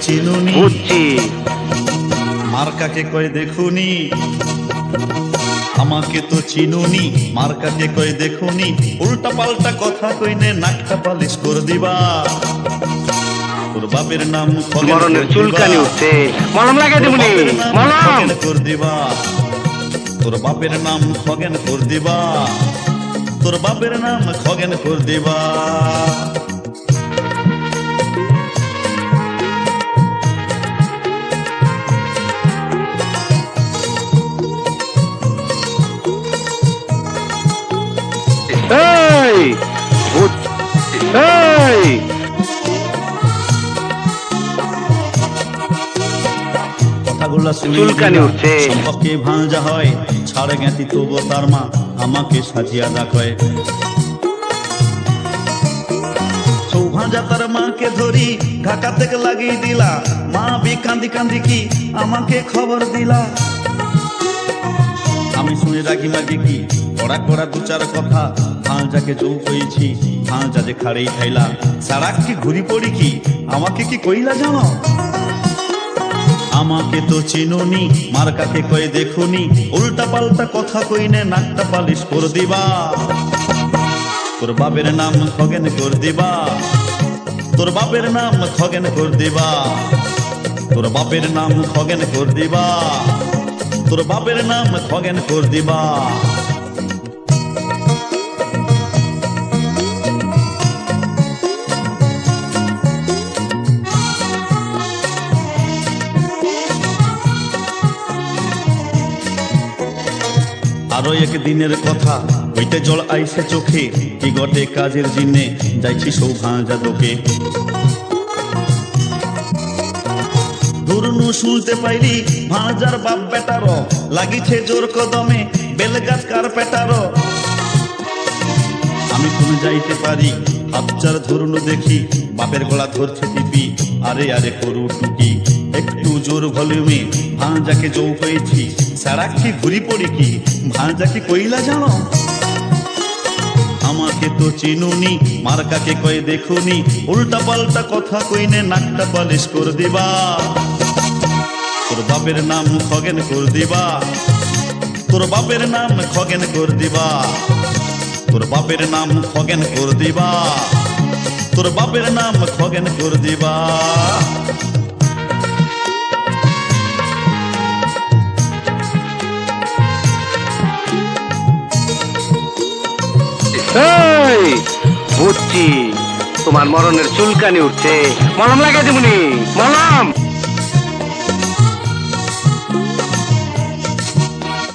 চিনুনি বুঝছি। মার্কাকে কয় দেখুনি, আমাকে তো চিনুনি, মার্কাকে কয় দেখুনি, উল্টা পাল্টা কথা কইনে নাকটা পালিশ করে দিবা। তোর বাপের নাম মরণের চুলকানি উঠছে, মলম লাগাই দেবনি, মলম করে দিবা। তোর বাপের নাম খগেন করে দিবা, তোর বাপের নাম খগেন করে দিবা। এই এই কথাগুলা চুলকানি উঠছে, সম্পর্কে ভাঁজা হয়, ছাড় জ্ঞাতি তবু তার মা আমাকে সাজিয়া রাখয়। সৌভাজা তার মাকে ধরি ঢাকা থেকে লাগিয়ে দিলা, মা বি কান্দি কান্দি কি আমাকে খবর দিলা। আমি শুনে রাগি মাগি কি কড়া কড়া দু চার কথা, ভাঁজাকে চৌ কইছি, ভাঁজা যে খাড়েই খাইলা। সারাক কি ঘুরি পড়ি কি আমাকে কি কইলা জানো? আমাকে তো চিনুনি, মার্কাকে কয়ে দেখুনি, উল্টা পাল্টা কথা কইনে নাকটা পালিশ করে দিবা। তোর বাপের নাম খগেন করে দিবা, তোর বাপের নাম খগেন করে দিবা, তোর বাপের নাম খগেন করে দিবা, তোর বাপের নাম খগেন করে দিবা। আরো একদিনের কথা, হইতে জল আইসে চোখে, কি গটে কাজের জিনে যাইছি সৌভাজা দোকে। ধরনু শুনতে পাইলি ভাঁজার বাপ বেটার লাগিছে জোর কদমে বেলগাছ কার পেটার। আমি কোন যাইতে পারি হাতচার ধরনু দেখি, বাপের গলা ধরছে টিপি, আরে আরে করু টুকি। একটু জোর ভলিউমে ভাঁজাকে জৌ পেয়েছি, সারাক কি ঘুরি পড়ি কি ভাঁজাকে কইলা জানো? আমাকে তো চিনুনি, মার্কাকে কয়ে দেখুনি, উল্টা পাল্টা কথা কইনে নাকটা পালিশ করে দিবা। তোর বাপের নাম খগেন করে দিবা, তোর বাপের নাম খগেন করে দিবা, তোর বাপের নাম খগেন করে দিবা, তোর বাপের নাম খগেন করে দিবা। এই বুঝছি, তোমার মরণের চুলকানি উঠছে, মলম লাগাই দেবনি, মলম।